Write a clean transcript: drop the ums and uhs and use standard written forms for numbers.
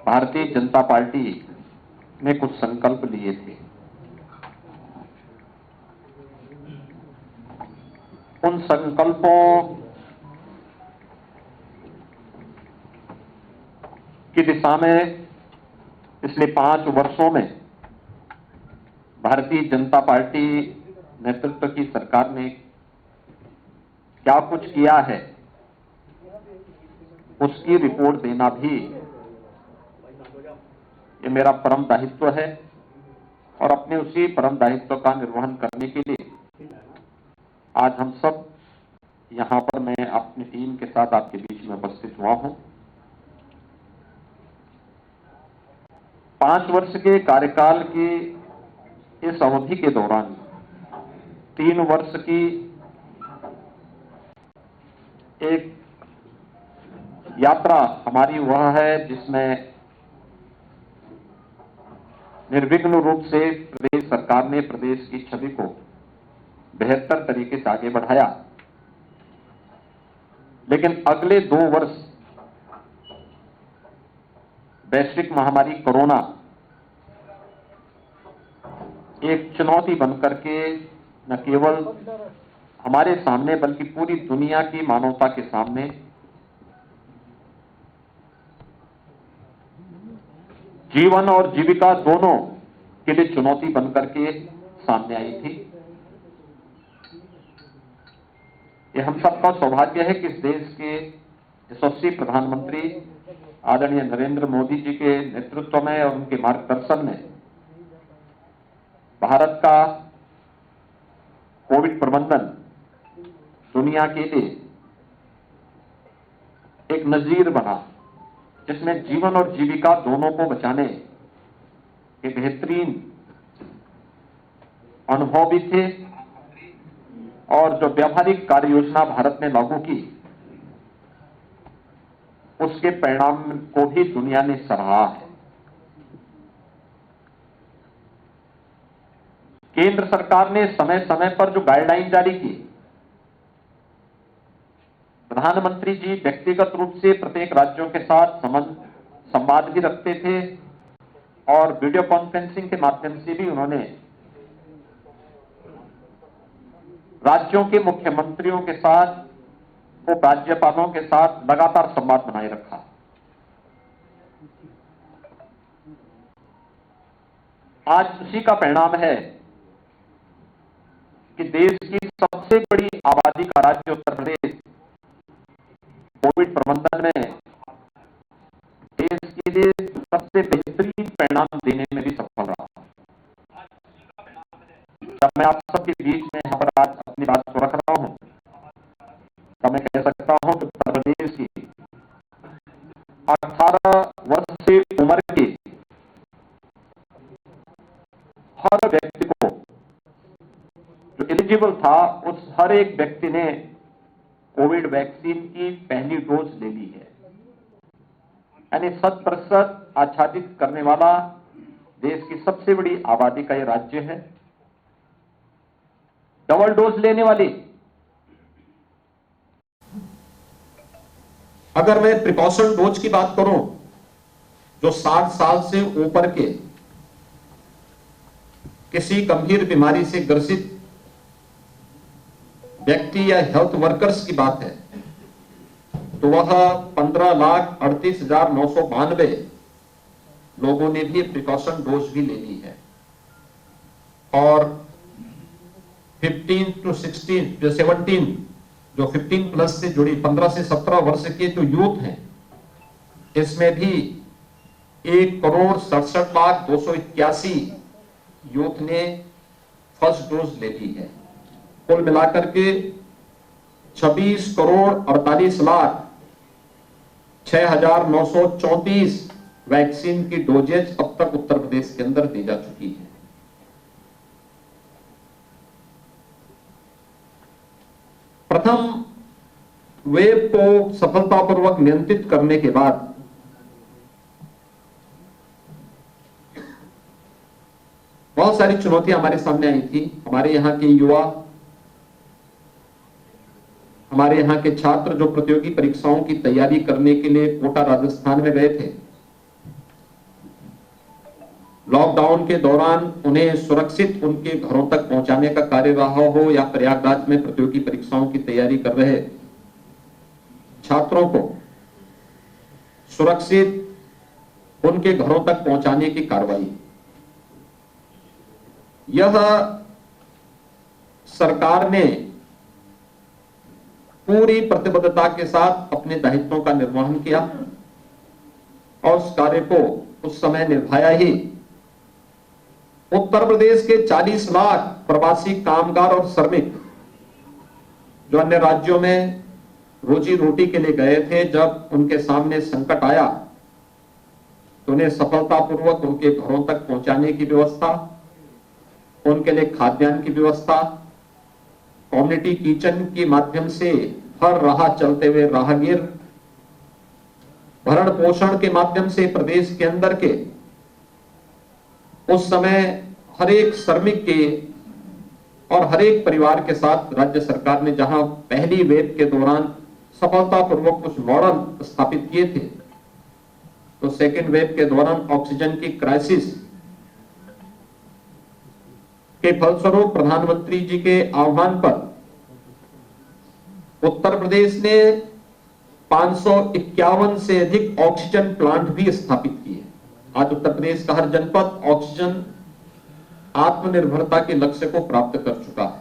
Bharatiya Janata party ने कुछ संकल्प लिए थे। उन संकल्पों की दिशा में पिछले 5 वर्षों में भारतीय जनता पार्टी नेतृत्व की सरकार ने क्या कुछ किया है, उसकी रिपोर्ट देना भी ये मेरा परम दायित्व है। और अपने उसी परम दायित्व का निर्वहन करने के लिए आज हम सब यहां पर मैं अपनी टीम के साथ आपके बीच में उपस्थित हुआ हूं। 5 वर्ष के कार्यकाल की इस अवधि के दौरान 3 वर्ष की एक यात्रा हमारी वह है जिसमें निर्विघ्न रूप से प्रदेश सरकार ने प्रदेश की छवि को बेहतर तरीके से आगे बढ़ाया। लेकिन अगले 2 वर्ष वैश्विक महामारी कोरोना एक चुनौती बनकर के न केवल हमारे सामने बल्कि पूरी दुनिया की मानवता के सामने जीवन और जीविका दोनों के लिए चुनौती बनकर के सामने आई थी। ये हम सबका सौभाग्य है कि इस देश के यशस्वी प्रधानमंत्री आदरणीय नरेंद्र मोदी जी के नेतृत्व में और उनके मार्गदर्शन में भारत का कोविड प्रबंधन दुनिया के लिए एक नजीर बना, जिसमें जीवन और जीविका दोनों को बचाने के बेहतरीन अनुभव भी थे। और जो व्यावहारिक कार्य योजना भारत ने लागू की, उसके परिणाम को भी दुनिया ने सराहा है। केंद्र सरकार ने समय समय पर जो गाइडलाइन जारी की, प्रधानमंत्री जी व्यक्तिगत रूप से प्रत्येक राज्यों के साथ संवाद भी रखते थे और वीडियो कॉन्फ्रेंसिंग के माध्यम से भी उन्होंने राज्यों के मुख्यमंत्रियों के साथ, उपराज्यपालों के साथ लगातार संवाद बनाए रखा। आज उसी का परिणाम है कि देश की सबसे बड़ी आबादी का राज्य उत्तर प्रदेश कोविड प्रबंधन में देश के लिए सबसे बेहतरीन परिणाम देने में भी सफल रहा। जब मैं आप सबके बीच में यहां पर आज अपनी बात को रख रहा हूं, तो मैं कह सकता हूं कि उत्तर प्रदेश की 18 वर्ष से उम्र के हर व्यक्ति को जो एलिजिबल था, उस हर एक व्यक्ति ने कोविड वैक्सीन की पहली डोज ले ली है। यानी 100% आच्छादित करने वाला देश की सबसे बड़ी आबादी का यह राज्य है। डबल डोज लेने वाली, अगर मैं प्रिकॉशन डोज की बात करूं, जो 60 साल से ऊपर के किसी गंभीर बीमारी से ग्रसित व्यक्ति या हेल्थ वर्कर्स की बात है, तो वह 15,38,992 लोगों ने भी प्रिकॉशन डोज भी ले ली है। और 15 to 16 जो 17 जो 15 प्लस से जुड़ी 15 से 17 वर्ष के जो यूथ हैं, इसमें भी 1,67,281 यूथ ने फर्स्ट डोज ले ली है। कुल मिलाकर के 26,48,06,934 वैक्सीन की डोजेज अब तक उत्तर प्रदेश के अंदर दी जा चुकी है। प्रथम वेव को सफलतापूर्वक नियंत्रित करने के बाद बहुत सारी चुनौतियां हमारे सामने आई थी। हमारे यहाँ के युवा, हमारे यहाँ के छात्र जो प्रतियोगी परीक्षाओं की तैयारी करने के लिए कोटा राजस्थान में गए थे, लॉकडाउन के दौरान उन्हें सुरक्षित उनके घरों तक पहुंचाने का कार्य रहा हो या प्रयागराज में प्रतियोगी परीक्षाओं की तैयारी कर रहे छात्रों को सुरक्षित उनके घरों तक पहुंचाने की कार्रवाई, यह सरकार ने पूरी प्रतिबद्धता के साथ अपने दायित्वों का निर्वहन किया और उस कार्य को उस समय निभाया ही। उत्तर प्रदेश के 40 लाख प्रवासी कामगार और श्रमिक जो अन्य राज्यों में रोजी रोटी के लिए गए थे, जब उनके सामने संकट आया तो उन्हें सफलतापूर्वक उनके घरों तक पहुंचाने की व्यवस्था, उनके लिए खाद्यान्न की व्यवस्था, कम्युनिटी किचन के माध्यम से हर राह चलते हुए राहगीर, भरण पोषण के माध्यम से प्रदेश के अंदर के उस समय हर एक श्रमिक के और हर एक परिवार के साथ राज्य सरकार ने जहां पहली वेव के दौरान सफलतापूर्वक कुछ मॉडल स्थापित किए थे, तो सेकेंड वेव के दौरान ऑक्सीजन की क्राइसिस के फलस्वरूप प्रधानमंत्री जी के आह्वान पर उत्तर प्रदेश ने 551 से अधिक ऑक्सीजन प्लांट भी स्थापित किए। आज उत्तर प्रदेश का हर जनपद ऑक्सीजन आत्मनिर्भरता के लक्ष्य को प्राप्त कर चुका है।